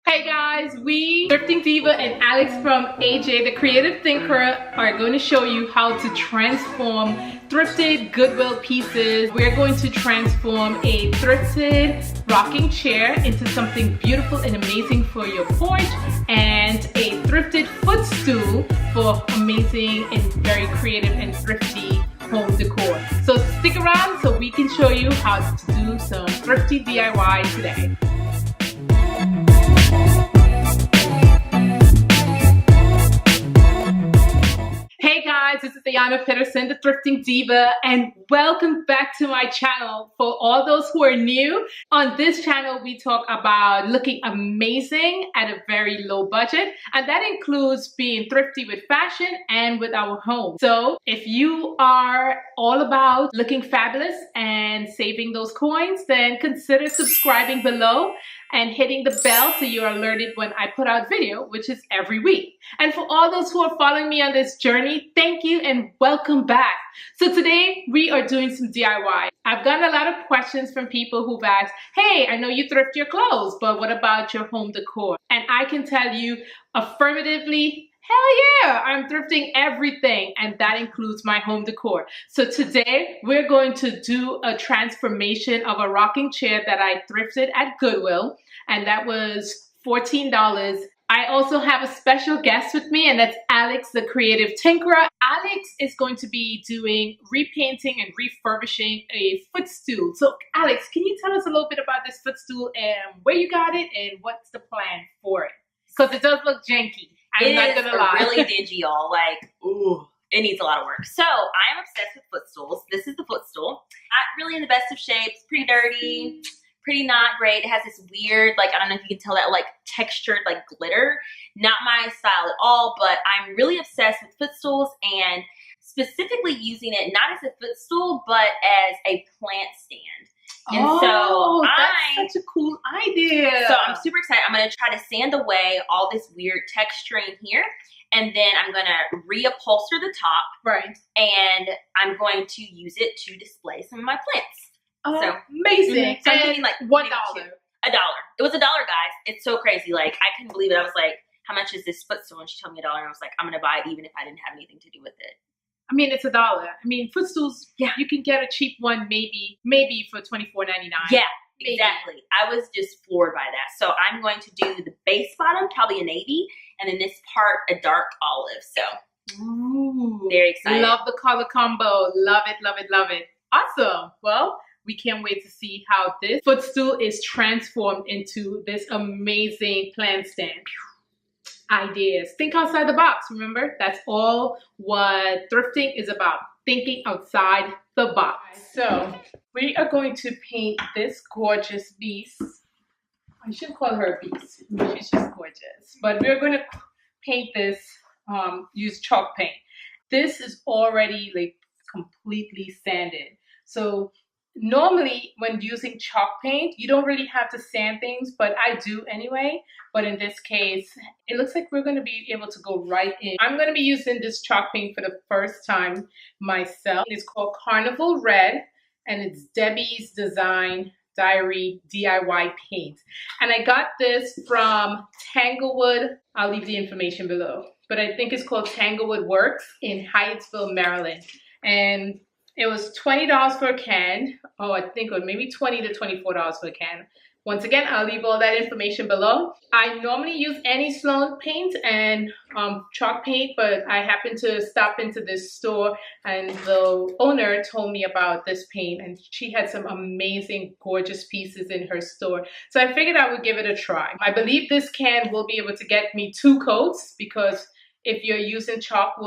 Hey guys, we, Thrifting Diva and Alex from AJ, the Creative Thinker, are going to show you how to transform thrifted Goodwill pieces. We're going to transform a thrifted rocking chair into something beautiful and amazing for your porch, and a thrifted footstool for amazing and very creative and thrifty home decor. So stick around so we can show you how to do some thrifty DIY today. Hey guys, this is Diana Peterson, the Thrifting Diva, and welcome back to my channel. For all those who are new, on this channel we talk about looking amazing at a very low budget, and that includes being thrifty with fashion and with our home. So if you are all about looking fabulous and saving those coins, then consider subscribing below and hitting the bell so you're alerted when I put out video, which is every week. And for all those who are following me on this journey, thank you and welcome back. So today we are doing some DIY. I've gotten a lot of questions from people who've asked, hey, I know you thrift your clothes, but what about your home decor? And I can tell you affirmatively, hell yeah, I'm thrifting everything, and that includes my home decor. So today we're going to do a transformation of a rocking chair that I thrifted at Goodwill, and that was $14. I also have a special guest with me, and that's Alex, the Creative Tinkerer. Alex is going to be doing repainting and refurbishing a footstool. So Alex, can you tell us a little bit about this footstool and where you got it and what's the plan for it? Because it does look janky. I'm not gonna lie. Really dingy, y'all. Like, ooh, it needs a lot of work. So I am obsessed with footstools. This is the footstool. Not really in the best of shapes. Pretty dirty. Pretty not great. It has this weird, like, I don't know if you can tell that, like, textured, like, glitter. Not my style at all, but I'm really obsessed with footstools and specifically using it not as a footstool, but as a plant stand. And so that's such a cool idea. So I'm super excited. I'm going to try to sand away all this weird texturing here. And then I'm going to reupholster the top. Right. And I'm going to use it to display some of my plants. Oh, so amazing. So I'm thinking like $1. $1. It was $1, guys. It's so crazy. Like, I couldn't believe it. I was like, how much is this footstool? And she told me $1. And I was like, I'm going to buy it even if I didn't have anything to do with it. I mean, it's $1. I mean, footstools, yeah, you can get a cheap one maybe for $24.99. Yeah, maybe. Exactly. I was just floored by that. So I'm going to do the base bottom, probably a navy, and then this part a dark olive. So ooh, very excited. Love the color combo. Love it, love it, love it. Awesome. Well, we can't wait to see how this footstool is transformed into this amazing plant stand. Ideas. Think outside the box, remember? That's all what thrifting is about. Thinking outside the box. So we are going to paint this gorgeous beast. I shouldn't call her a beast. She's just gorgeous. But we're going to paint this, use chalk paint. This is already like completely sanded. So normally when using chalk paint, you don't really have to sand things, but I do anyway. But in this case, it looks like we're going to be able to go right in. I'm going to be using this chalk paint for the first time myself. It's called Carnival Red, and it's Debi's Design Diary DIY paint. And I got this from Tanglewood. I'll leave the information below. But I think it's called Tanglewood Works in Hyattsville, Maryland. And it was $20 for a can. Oh, I think it was maybe $20 to $24 for a can. Once again, I'll leave all that information below. I normally use any Sloan paint and chalk paint, but I happened to stop into this store and the owner told me about this paint, and she had some amazing, gorgeous pieces in her store. So I figured I would give it a try. I believe this can will be able to get me 2 coats because if you're using chalk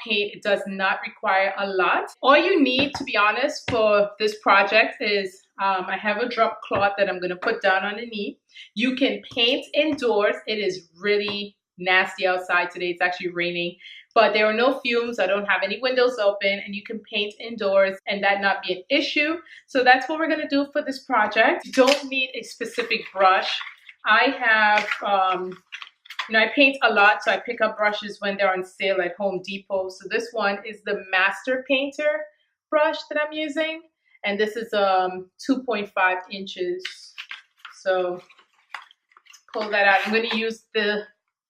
paint, it does not require a lot. All you need, to be honest, for this project is I have a drop cloth that I'm going to put down underneath. You can paint indoors. It is really nasty outside today. It's actually raining, but there are no fumes. I don't have any windows open, and you can paint indoors and that not be an issue. So that's what we're going to do for this project. You don't need a specific brush. I have I paint a lot, so I pick up brushes when they're on sale at Home Depot. So this one is the Master Painter brush that I'm using. And this is 2.5 inches. So pull that out. I'm going to use the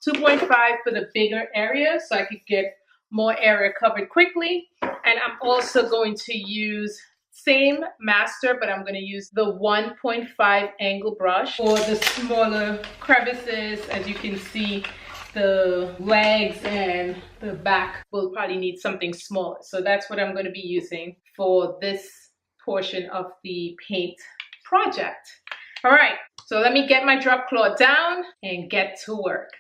2.5 for the bigger area so I could get more area covered quickly. And I'm also going to use same master, but I'm going to use the 1.5 angle brush for the smaller crevices. As you can see, the legs and the back will probably need something smaller. So that's what I'm going to be using for this portion of the paint project. All right, so let me get my drop cloth down and get to work.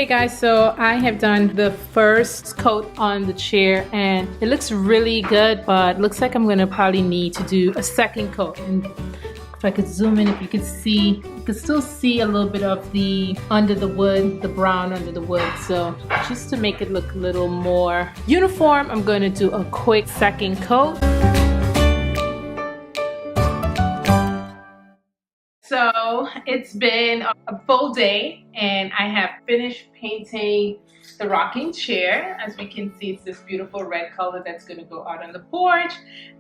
Guys, so I have done the first coat on the chair and it looks really good, but looks like I'm gonna probably need to do a second coat. And if I could zoom in, if you could see, you could still see a little bit of the under the wood, the brown under the wood. So just to make it look a little more uniform, I'm gonna do a quick second coat. So it's been a full day and I have finished painting the rocking chair. As we can see, it's this beautiful red color that's going to go out on the porch.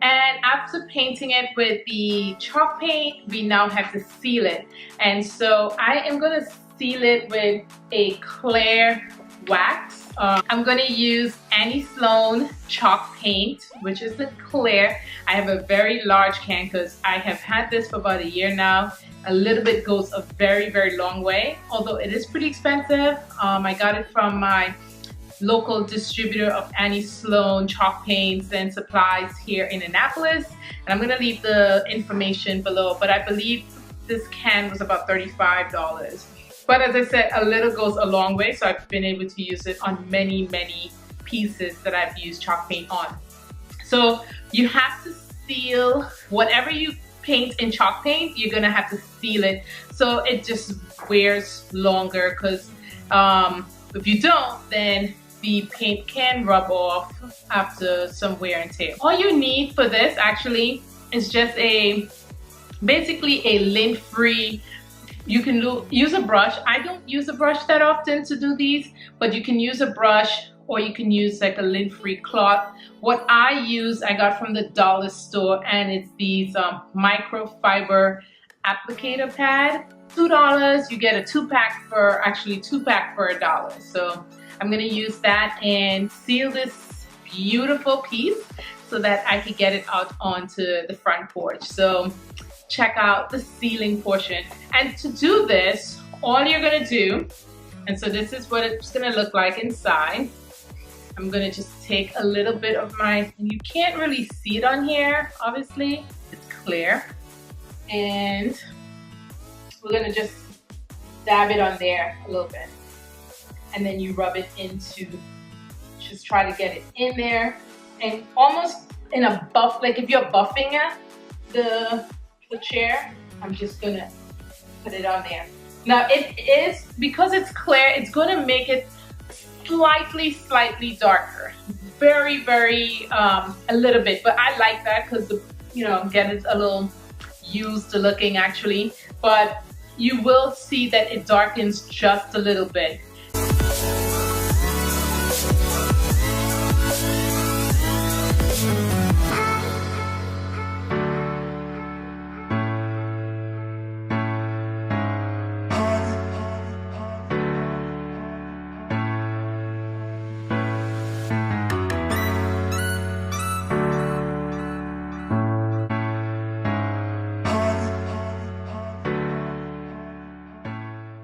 And after painting it with the chalk paint, we now have to seal it. And so I am going to seal it with a clear wax. I'm going to use Annie Sloan chalk paint, which is the clear. I have a very large can because I have had this for about a year now. A little bit goes a very, very long way, although it is pretty expensive. I got it from my local distributor of Annie Sloan chalk paints and supplies here in Annapolis. And I'm gonna leave the information below, but I believe this can was about $35. But as I said, a little goes a long way, so I've been able to use it on many, many pieces that I've used chalk paint on. So you have to seal whatever you paint in chalk paint, you're gonna have to seal it so it just wears longer, because if you don't, then the paint can rub off after some wear and tear. All you need for this actually is just basically a lint-free. You can use a brush. I don't use a brush that often to do these, but you can use a brush or you can use like a lint-free cloth. What I use, I got from the dollar store, and it's these microfiber applicator pad. $2, you get a two-pack for $1. So I'm gonna use that and seal this beautiful piece so that I can get it out onto the front porch. So check out the sealing portion. And to do this, all you're gonna do, and so this is what it's gonna look like inside. I'm gonna just take a little bit of and you can't really see it on here, obviously, it's clear. And we're gonna just dab it on there a little bit. And then you rub it into, just try to get it in there. And almost in a buff, like if you're buffing the chair, I'm just gonna put it on there. Now it is, because it's clear, it's gonna make it slightly darker, very a little bit, but I like that because again, it's a little used looking actually, but you will see that it darkens just a little bit.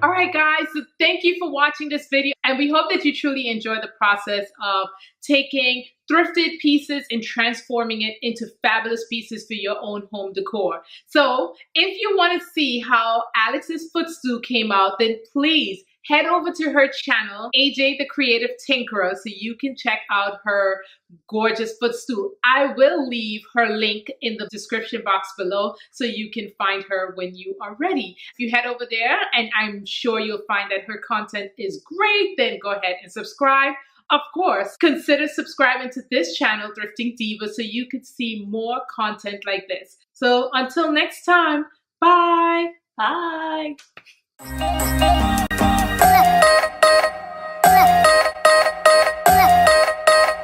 Alright guys, so thank you for watching this video. And we hope that you truly enjoy the process of taking thrifted pieces and transforming it into fabulous pieces for your own home decor. So if you want to see how Alex's footstool came out, then please head over to her channel, AJ the Creative Tinkerer, so you can check out her gorgeous footstool. I will leave her link in the description box below so you can find her when you are ready. If you head over there, and I'm sure you'll find that her content is great, then go ahead and subscribe. Of course, consider subscribing to this channel, Thrifting Divas, so you could see more content like this. So until next time, bye! Bye!